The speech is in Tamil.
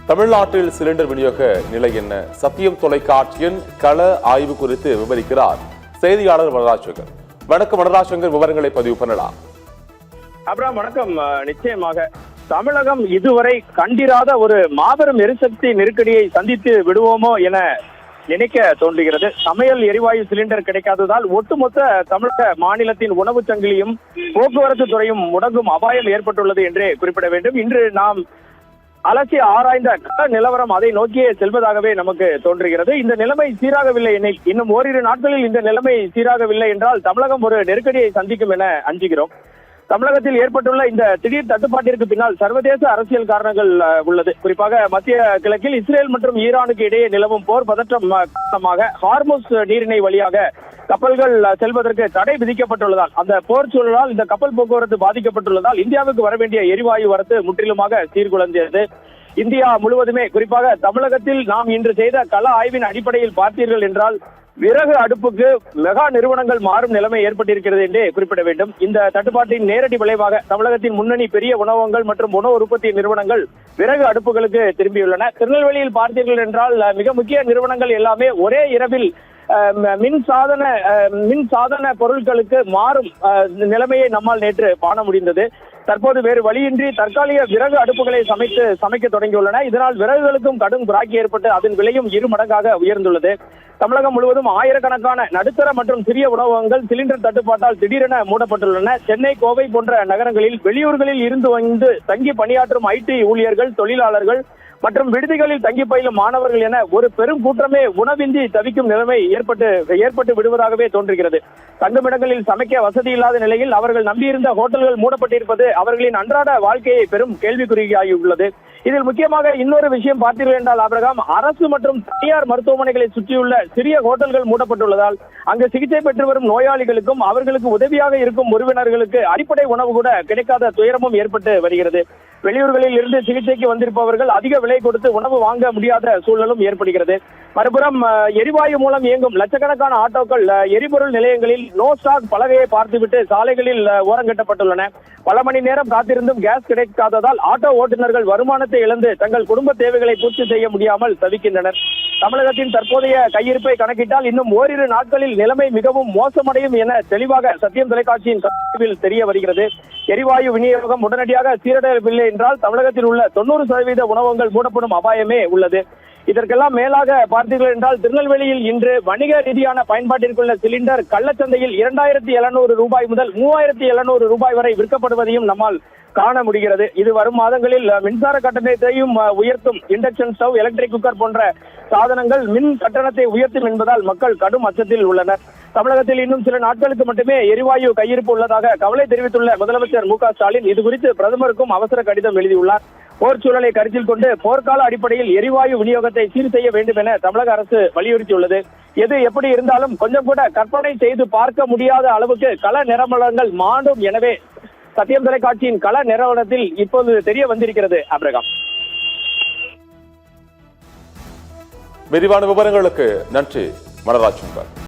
தமிழ்நாட்டில் சிலிண்டர் விநியோக நிலை என்ன? சத்தியம் தொலைக்காட்சியின் கள ஆய்வு குறித்து விவரிக்கிறார் செய்தியாளர் வரராஜசங்கர். வணக்கம் வரராஜசங்கர், விவரங்களை பதிவு பண்ணலாம். அப்புறம் வணக்கம். நிச்சயமாக தமிழகம் இதுவரை கண்டிராத ஒரு மாபெரும் எரிசக்தி நெருக்கடியை சந்தித்து விடுவோமோ என நினைக்க தோன்றுகிறது. சமையல் எரிவாயு சிலிண்டர் கிடைக்காததால் ஒட்டுமொத்த தமிழக மாநிலத்தின் உணவு சங்கிலியும் போக்குவரத்து துறையும் முடங்கும் அபாயம் ஏற்பட்டுள்ளது என்றே குறிப்பிட வேண்டும். இன்று நாம் அலசி ஆராய்ந்த கள நிலவரம் அதை நோக்கியே செல்வதாகவே நமக்கு தோன்றுகிறது. இந்த நிலைமை சீராகவில்லை, இன்னும் ஓரிரு நாட்களில் இந்த நிலைமை சீராகவில்லை என்றால் தமிழகம் ஒரு நெருக்கடியை சந்திக்கும் என அஞ்சுகிறோம். தமிழகத்தில் ஏற்பட்டுள்ள இந்த திடீர் தட்டுப்பாட்டிற்கு பின்னால் சர்வதேச அரசியல் காரணங்கள் உள்ளது. குறிப்பாக மத்திய கிழக்கில் இஸ்ரேல் மற்றும் ஈரானுக்கு இடையே நிலவும் போர் பதற்றம் காரணமாக ஹார்முஸ் நீரிணை வழியாக கப்பல்கள் செல்வதற்கு தடை விதிக்கப்பட்டுள்ளதால், அந்த போர் சூழலால் இந்த கப்பல் போக்குவரத்து பாதிக்கப்பட்டுள்ளதால் இந்தியாவுக்கு வர வேண்டிய எரிவாயு வரத்து முற்றிலுமாக சீர்குலைந்தது. இந்தியா முழுவதுமே, குறிப்பாக தமிழகத்தில் நாம் இன்று செய்த கள ஆய்வின் அடிப்படையில் பார்த்தீர்கள் என்றால் விறகு அடுப்புக்கு மெகா நிறுவனங்கள் மாறும் நிலைமை ஏற்பட்டிருக்கிறது என்றே குறிப்பிட வேண்டும். இந்த தட்டுப்பாட்டின் நேரடி விளைவாக தமிழகத்தின் முன்னணி பெரிய உணவகங்கள் மற்றும் உணவு உற்பத்தி நிறுவனங்கள் விறகு அடுப்புகளுக்கு திரும்பியுள்ளன. திருநெல்வேலியில் பார்த்தீர்கள் என்றால் மிக முக்கிய நிறுவனங்கள் எல்லாமே ஒரே இரவில் மின் சாதன பொருட்களுக்கு மாறும் நிலைமையை நம்மால் நேற்று காண முடிந்தது. தற்போது வேறு வழியின்றி தற்காலிக விறகு அடுப்புகளை சமைக்க தொடங்கியுள்ளன. இதனால் விறகுகளுக்கும் கடும் கிராக்கி ஏற்பட்டு அதன் விலையும் 2 மடங்காக உயர்ந்துள்ளது. தமிழகம் முழுவதும் ஆயிரக்கணக்கான நடுத்தர மற்றும் சிறிய உணவகங்கள் சிலிண்டர் தட்டுப்பாட்டால் திடீரென மூடப்பட்டுள்ளன. சென்னை, கோவை போன்ற நகரங்களில் வெளியூர்களில் இருந்து வந்து தங்கி பணியாற்றும் IT ஊழியர்கள், தொழிலாளர்கள் மற்றும் விடுதிகளில் தங்கி பயிலும் மாணவர்கள் என ஒரு பெரும் கூட்டமே உணவின்றி தவிக்கும் நிலைமை ஏற்பட்டு விடுவதாகவே தோன்றுகிறது. தங்குமிடங்களில் சமைக்க வசதி இல்லாத நிலையில் அவர்கள் நம்பியிருந்த ஹோட்டல்கள் மூடப்பட்டிருப்பது அவர்களின் அன்றாட வாழ்க்கையை பெரும் கேள்விக்குறியாகியுள்ளது. இதில் முக்கியமாக இன்னொரு விஷயம் பார்த்தீர்கள் என்றால் ஆபிரகாம், அரசு மற்றும் தனியார் மருத்துவமனைகளை சுற்றியுள்ள சிறிய ஹோட்டல்கள் மூடப்பட்டுள்ளதால் அங்கு சிகிச்சை பெற்று வரும் நோயாளிகளுக்கும் அவர்களுக்கு உதவியாக இருக்கும் உறவினர்களுக்கு அடிப்படை உணவு கூட கிடைக்காத துயரமும் ஏற்பட்டு வருகிறது. வெளியூர்களில் இருந்து சிகிச்சைக்கு வந்திருப்பவர்கள் அதிக விலை கொடுத்து உணவு வாங்க முடியாத சூழலும் ஏற்படுகிறது. மறுபுறம் எரிவாயு மூலம் இயங்கும் லட்சக்கணக்கான ஆட்டோக்கள் எரிபொருள் நிலையங்களில் நோ ஸ்டாக் பலகையை பார்த்துவிட்டு சாலைகளில் ஓரங்கட்டப்பட்டுள்ளன. பல மணி நேரம் காத்திருந்தும் கேஸ் கிடைக்காததால் ஆட்டோ ஓட்டுநர்கள் வருமானத்தை இழந்து தங்கள் குடும்ப தேவைகளை பூர்த்தி செய்ய முடியாமல் தவிக்கின்றனர். தமிழகத்தின் தற்போதைய கையிருப்பை கணக்கிட்டால் இன்னும் ஓரிரு நாட்களில் நிலைமை மிகவும் மோசமடையும் என தெளிவாக சத்தியம் தொலைக்காட்சியின் கருத்தில் தெரிய வருகிறது. எரிவாயு விநியோகம் உடனடியாக சீரடையவில்லை என்றால் தமிழகத்தில் உள்ள 90% உணவகங்கள் மூடப்படும் அபாயமே உள்ளது. இதற்கெல்லாம் மேலாக பார்த்தீர்கள் என்றால் திருநெல்வேலியில் இன்று வணிக ரீதியான பயன்பாட்டிற்குள்ள சிலிண்டர் கள்ளச்சந்தையில் 2700 ரூபாய் முதல் 3700 ரூபாய் வரை விற்கப்படுவதையும் நம்மால் காண முடிகிறது. இது வரும் மாதங்களில் மின்சார கட்டணத்தையும் உயர்த்தும். இண்டக்ஷன் ஸ்டவ், எலக்ட்ரிக் குக்கர் போன்ற சாதனங்கள் மின் கட்டணத்தை உயர்த்தும் என்பதால் மக்கள் கடும் அச்சத்தில் உள்ளனர். தமிழகத்தில் இன்னும் சில நாட்களுக்கு மட்டுமே எரிவாயு கையிருப்பு உள்ளதாக கவலை தெரிவித்துள்ள முதலமைச்சர் மு க ஸ்டாலின் இது குறித்து பிரதமருக்கும் அவசர கடிதம் எழுதியுள்ளார். போர் சூழலை கருத்தில் கொண்டு போர்க்கால அடிப்படையில் எரிவாயு விநியோகத்தை சீர் செய்ய வேண்டும் என தமிழக அரசு வலியுறுத்தியுள்ளது. எது எப்படி இருந்தாலும் கொஞ்சம் கூட கற்பனை செய்து பார்க்க முடியாத அளவுக்கு கள நிலவரங்கள் மாண்டும். எனவே சத்தியம் தொலைக்காட்சியின் கள நிலவரத்தில் இப்போது தெரிய வந்திருக்கிறது. ஆபிரகாம், விரிவான விவரங்களுக்கு நன்றி வரராஜசங்கர்.